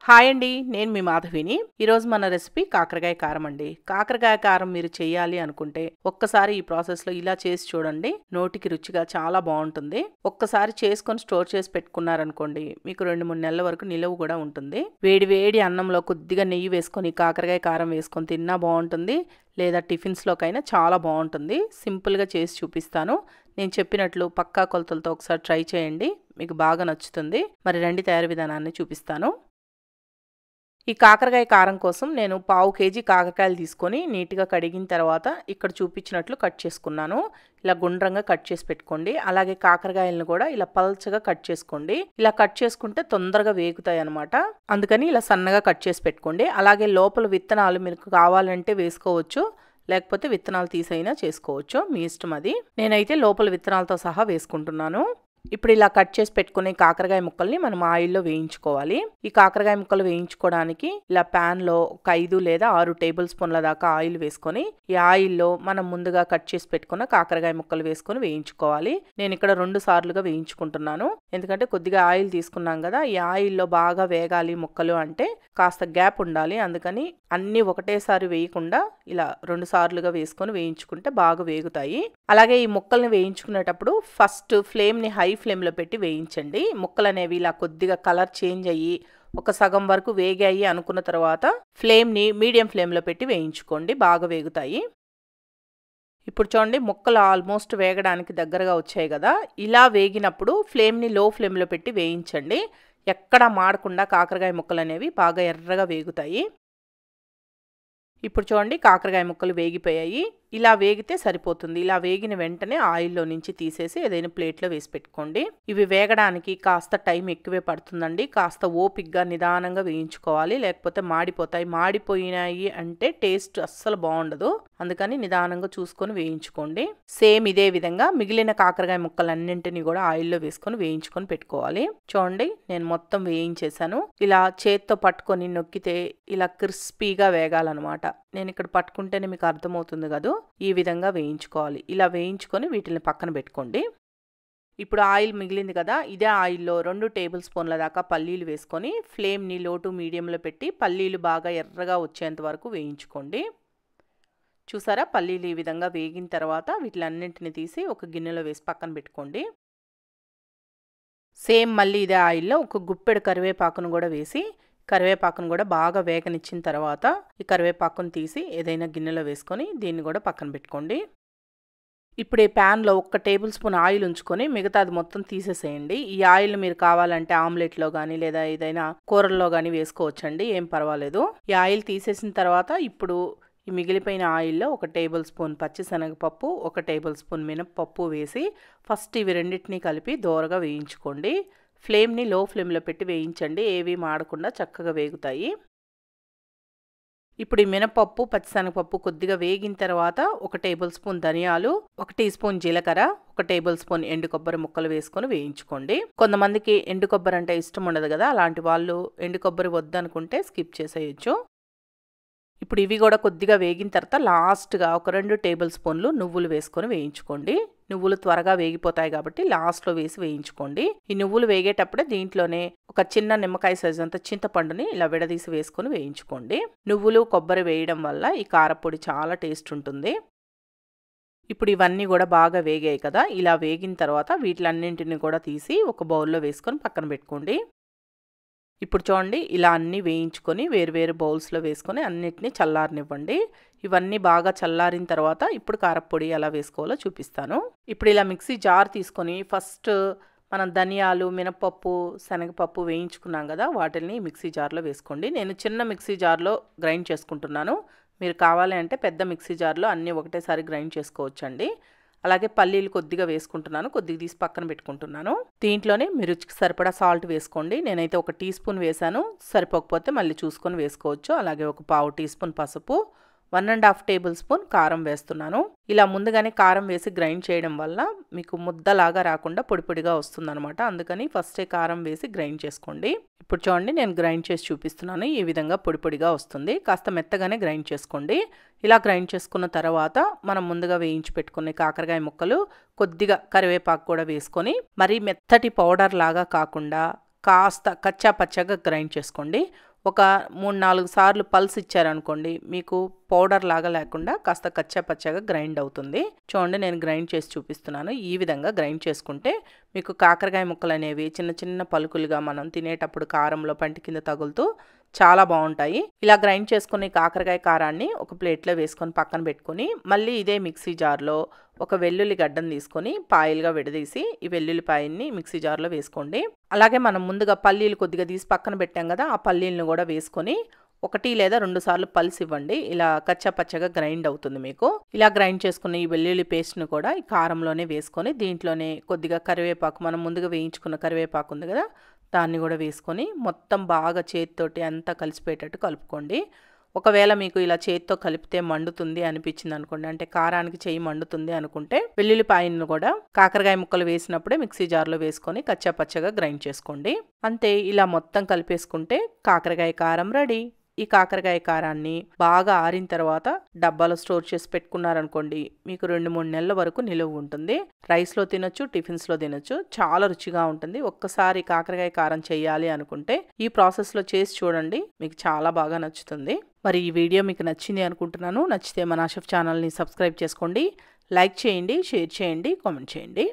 Hi అండి, నేను మీ మాధవిని. ఈరోజు మన రెసిపీ కాకరకాయ కారం అండి. కాకరకాయ కారం మీరు చేయాలి అనుకుంటే ఒక్కసారి ఈ ప్రాసెస్లో ఇలా చేసి చూడండి. నోటికి రుచిగా చాలా బాగుంటుంది. ఒక్కసారి చేసుకొని స్టోర్ చేసి పెట్టుకున్నారనుకోండి, మీకు 2-3 నెలల వరకు నిలవ కూడా ఉంటుంది. వేడి వేడి అన్నంలో కొద్దిగా నెయ్యి వేసుకొని కాకరకాయ కారం వేసుకొని తిన్నా బాగుంటుంది, లేదా టిఫిన్స్లోకైనా చాలా బాగుంటుంది. సింపుల్గా చేసి చూపిస్తాను. నేను చెప్పినట్లు పక్కా కొలతలతో ఒకసారి ట్రై చేయండి, మీకు బాగా నచ్చుతుంది. మరి రండి, తయారీ విధానాన్ని చూపిస్తాను. ఈ కాకరకాయ కారం కోసం నేను 1/2 కేజీ కాకరకాయలు తీసుకొని నీట్గా కడిగిన తర్వాత ఇక్కడ చూపించినట్లు కట్ చేసుకున్నాను. ఇలా గుండ్రంగా కట్ చేసి పెట్టుకోండి. అలాగే కాకరకాయలను కూడా ఇలా పల్చగా కట్ చేసుకోండి. ఇలా కట్ చేసుకుంటే తొందరగా వేగుతాయి అన్నమాట. అందుకని ఇలా సన్నగా కట్ చేసి పెట్టుకోండి. అలాగే లోపల విత్తనాలు మీకు కావాలంటే వేసుకోవచ్చు, లేకపోతే విత్తనాలు తీసైనా చేసుకోవచ్చు, మీ ఇష్టం అది. నేనైతే లోపల విత్తనాలతో సహా వేసుకుంటున్నాను. ఇప్పుడు ఇలా కట్ చేసి పెట్టుకునే కాకరకాయ ముక్కల్ని మనం ఆయిల్లో వేయించుకోవాలి. ఈ కాకరకాయ ముక్కలు వేయించుకోవడానికి ఇలా ప్యాన్లో ఒక 5 లేదా 6 టేబుల్ స్పూన్ల దాకా ఆయిల్ వేసుకొని ఈ ఆయిల్లో మనం ముందుగా కట్ చేసి పెట్టుకున్న కాకరకాయ ముక్కలు వేసుకొని వేయించుకోవాలి. నేను ఇక్కడ 2 సార్లుగా వేయించుకుంటున్నాను, ఎందుకంటే కొద్దిగా ఆయిల్ తీసుకున్నాం కదా. ఈ ఆయిల్లో బాగా వేగాలి ముక్కలు అంటే కాస్త గ్యాప్ ఉండాలి. అందుకని అన్నీ ఒకటేసారి వేయకుండా ఇలా 2 సార్లుగా వేసుకొని వేయించుకుంటే బాగా వేగుతాయి. అలాగే ఈ ముక్కల్ని వేయించుకునేటప్పుడు ఫస్ట్ ఫ్లేమ్ని హై ఫ్లేమ్లో పెట్టి వేయించండి. ముక్కలు అనేవి ఇలా కొద్దిగా కలర్ చేంజ్ అయ్యి ఒక సగం వరకు వేగాయి అనుకున్న తర్వాత ఫ్లేమ్ని మీడియం ఫ్లేమ్లో పెట్టి వేయించుకోండి, బాగా వేగుతాయి. ఇప్పుడు చూడండి, ముక్కలు ఆల్మోస్ట్ వేగడానికి దగ్గరగా వచ్చాయి కదా. ఇలా వేగినప్పుడు ఫ్లేమ్ని లో ఫ్లేమ్లో పెట్టి వేయించండి. ఎక్కడా మాడకుండా కాకరకాయ ముక్కలు అనేవి బాగా ఎర్రగా వేగుతాయి. ఇప్పుడు చూడండి, కాకరకాయ ముక్కలు వేగిపోయాయి. ఇలా వేగితే సరిపోతుంది. ఇలా వేగిన వెంటనే ఆయిల్లో నుంచి తీసేసి ఏదైనా ప్లేట్లో వేసి పెట్టుకోండి. ఇవి వేగడానికి కాస్త టైం ఎక్కువే పడుతుందండి. కాస్త ఓపిక్గా నిదానంగా వేయించుకోవాలి, లేకపోతే మాడిపోతాయి. మాడిపోయినాయి అంటే టేస్ట్ అస్సలు బాగుండదు. అందుకని నిదానంగా చూసుకొని వేయించుకోండి. సేమ్ ఇదే విధంగా మిగిలిన కాకరకాయ ముక్కలన్నింటినీ కూడా ఆయిల్లో వేసుకొని వేయించుకొని పెట్టుకోవాలి. చూడండి, నేను మొత్తం వేయించేసాను. ఇలా చేత్తో పట్టుకొని నొక్కితే ఇలా క్రిస్పీగా వేగాలన్నమాట. నేను ఇక్కడ పట్టుకుంటేనే మీకు అర్థమవుతుంది కదా. ఈ విధంగా వేయించుకోవాలి. ఇలా వేయించుకొని వీటిని పక్కన పెట్టుకోండి. ఇప్పుడు ఆయిల్ మిగిలింది కదా, ఇదే ఆయిల్లో 2 టేబుల్ స్పూన్ల దాకా పల్లీలు వేసుకొని ఫ్లేమ్ని లో టు మీడియంలో పెట్టి పల్లీలు బాగా ఎర్రగా వచ్చేంత వరకు వేయించుకోండి. చూసారా, పల్లీలు ఈ విధంగా వేగిన తర్వాత వీటిలన్నింటిని తీసి ఒక గిన్నెలో వేసి పక్కన పెట్టుకోండి. సేమ్ మళ్ళీ ఇదే ఆయిల్లో ఒక గుప్పెడు కరివేపాకును కూడా వేసి కరివేపాకును కూడా బాగా వేగనిచ్చిన తర్వాత ఈ కరివేపాకును తీసి ఏదైనా గిన్నెలో వేసుకొని దీన్ని కూడా పక్కన పెట్టుకోండి. ఇప్పుడు ఈ ప్యాన్లో 1 టేబుల్ స్పూన్ ఆయిల్ ఉంచుకొని మిగతాది మొత్తం తీసేసేయండి. ఈ ఆయిల్ మీరు కావాలంటే ఆమ్లెట్లో కానీ లేదా ఏదైనా కూరల్లో కానీ వేసుకోవచ్చండి, ఏం పర్వాలేదు. ఈ ఆయిల్ తీసేసిన తర్వాత ఇప్పుడు ఈ మిగిలిపోయిన ఆయిల్లో 1 టేబుల్ స్పూన్ పచ్చిశనగపప్పు, 1 టేబుల్ స్పూన్ మినప్పప్పు వేసి ఫస్ట్ ఇవి రెండింటినీ కలిపి దోరగా వేయించుకోండి. ఫ్లేమ్ని లో ఫ్లేమ్లో పెట్టి వేయించండి, ఏవి మాడకుండా చక్కగా వేగుతాయి. ఇప్పుడు ఈ మినపప్పు పచ్చిశనగపప్పు కొద్దిగా వేగిన తర్వాత 1 టేబుల్ స్పూన్ ధనియాలు, 1 టీ స్పూన్ జీలకర్ర, 1 టేబుల్ స్పూన్ ఎండు కొబ్బరి ముక్కలు వేసుకొని వేయించుకోండి. కొంతమందికి ఎండు కొబ్బరి అంటే ఇష్టం ఉండదు కదా, అలాంటి వాళ్ళు ఎండు కొబ్బరి వద్దనుకుంటే స్కిప్ చేసేయచ్చు. ఇప్పుడు ఇవి కూడా కొద్దిగా వేగిన తర్వాత లాస్ట్గా ఒక 2 టేబుల్ స్పూన్లు నువ్వులు వేసుకొని వేయించుకోండి. నువ్వులు త్వరగా వేగిపోతాయి కాబట్టి లాస్ట్లో వేసి వేయించుకోండి. ఈ నువ్వులు వేగేటప్పుడే దీంట్లోనే ఒక చిన్న నిమ్మకాయ సైజు అంత చింతపండుని ఇలా విడదీసి వేసుకొని వేయించుకోండి. నువ్వులు కొబ్బరి వేయడం వల్ల ఈ కారపొడి చాలా టేస్ట్ ఉంటుంది. ఇప్పుడు ఇవన్నీ కూడా బాగా వేగాయి కదా. ఇలా వేగిన తర్వాత వీటిలన్నింటిని కూడా తీసి ఒక బౌల్లో వేసుకొని పక్కన పెట్టుకోండి. ఇప్పుడు చూడండి, ఇలా అన్నీ వేయించుకొని వేరువేరు బౌల్స్లో వేసుకొని అన్నిటినీ చల్లారనివ్వండి. ఇవన్నీ బాగా చల్లారిన తర్వాత ఇప్పుడు కారపొడి ఎలా వేసుకోవాలో చూపిస్తాను. ఇప్పుడు ఇలా మిక్సీ జార్ తీసుకొని ఫస్ట్ మనం ధనియాలు, మినపప్పు, శనగపప్పు వేయించుకున్నాం కదా, వాటిని మిక్సీ జార్లో వేసుకోండి. నేను చిన్న మిక్సీ జార్లో గ్రైండ్ చేసుకుంటున్నాను. మీరు కావాలి అంటే పెద్ద మిక్సీ జార్లో అన్నీ ఒకటేసారి గ్రైండ్ చేసుకోవచ్చండి. అలాగే పల్లీలు కొద్దిగా వేసుకుంటున్నాను, కొద్దిగా తీసి పక్కన పెట్టుకుంటున్నాను. దీంట్లోనే మీ రుచికి సరిపడా సాల్ట్ వేసుకోండి. నేనైతే 1 టీ స్పూన్ వేసాను, సరిపోకపోతే మళ్ళీ చూసుకొని వేసుకోవచ్చు. అలాగే ఒక 1/2 టీ స్పూన్ పసుపు, 1.5 టేబుల్ స్పూన్ కారం వేస్తున్నాను. ఇలా ముందుగానే కారం వేసి గ్రైండ్ చేయడం వల్ల మీకు ముద్దలాగా రాకుండా పొడి పొడిగా వస్తుందన్నమాట. అందుకని ఫస్టే కారం వేసి గ్రైండ్ చేసుకోండి. ఇప్పుడు చూడండి, నేను గ్రైండ్ చేసి చూపిస్తున్నాను. ఈ విధంగా పొడి పొడిగా వస్తుంది. కాస్త మెత్తగానే గ్రైండ్ చేసుకోండి. ఇలా గ్రైండ్ చేసుకున్న తర్వాత మనం ముందుగా వేయించి పెట్టుకునే కాకరకాయ ముక్కలు, కొద్దిగా కరివేపాకు కూడా వేసుకొని మరీ మెత్తటి పౌడర్ లాగా కాకుండా కాస్త కచ్చా పచ్చగా గ్రైండ్ చేసుకోండి. ఒక 3-4 సార్లు పల్స్ ఇచ్చారనుకోండి, మీకు పౌడర్ లాగా లేకుండా కాస్త కచ్చా పచ్చాగా గ్రైండ్ అవుతుంది. చూడండి, నేను గ్రైండ్ చేసి చూపిస్తున్నాను. ఈ విధంగా గ్రైండ్ చేసుకుంటే మీకు కాకరకాయ ముక్కలు అనేవి చిన్న చిన్న పలుకులుగా మనం తినేటప్పుడు కారంలో పంటి కింద తగులుతూ చాలా బాగుంటాయి. ఇలా గ్రైండ్ చేసుకుని కాకరకాయ కారాన్ని ఒక ప్లేట్లో వేసుకొని పక్కన పెట్టుకొని, మళ్ళీ ఇదే మిక్సీ జార్లో ఒక వెల్లుల్లి గడ్డను తీసుకొని పాయలుగా విడదీసి ఈ వెల్లుల్లిపాయన్ని మిక్సీ జార్లో వేసుకోండి. అలాగే మనం ముందుగా పల్లీలు కొద్దిగా తీసి పక్కన పెట్టాం కదా, ఆ పల్లీలను కూడా వేసుకొని 1 లేదా 2 సార్లు పల్స్ ఇవ్వండి. ఇలా కచ్చా పచ్చగా గ్రైండ్ అవుతుంది మీకు. ఇలా గ్రైండ్ చేసుకున్న ఈ వెల్లుల్లి పేస్ట్ను కూడా ఈ కారంలోనే వేసుకొని, దీంట్లోనే కొద్దిగా కరివేపాకు, మనం ముందుగా వేయించుకున్న కరివేపాకు ఉంది కదా, దాన్ని కూడా వేసుకొని మొత్తం బాగా చేతితోటి అంతా కలిసిపోయేటట్టు కలుపుకోండి. ఒకవేళ మీకు ఇలా చేతితో కలిపితే మండుతుంది అనిపించింది అనుకోండి, అంటే కారానికి చెయ్యి మండుతుంది అనుకుంటే వెల్లుల్లిపాయను కూడా కాకరకాయ ముక్కలు వేసినప్పుడే మిక్సీ జార్లో వేసుకొని కచ్చా పచ్చగా గ్రైండ్ చేసుకోండి. అంతే, ఇలా మొత్తం కలిపేసుకుంటే కాకరకాయ కారం రెడీ. ఈ కాకరకాయ కారాన్ని బాగా ఆరిన తర్వాత డబ్బాలో స్టోర్ చేసి పెట్టుకున్నారనుకోండి, మీకు 2-3 నెలల వరకు నిలువ ఉంటుంది. రైస్లో తినొచ్చు, టిఫిన్స్లో తినొచ్చు. చాలా రుచిగా ఉంటుంది. ఒక్కసారి కాకరకాయ కారం చేయాలి అనుకుంటే ఈ ప్రాసెస్లో చేసి చూడండి, మీకు చాలా బాగా నచ్చుతుంది. మరి ఈ వీడియో మీకు నచ్చింది అనుకుంటున్నాను. నచ్చితే మన ఆషఫ్ ఛానల్ని సబ్స్క్రైబ్ చేసుకోండి, లైక్ చేయండి, షేర్ చేయండి, కామెంట్ చేయండి.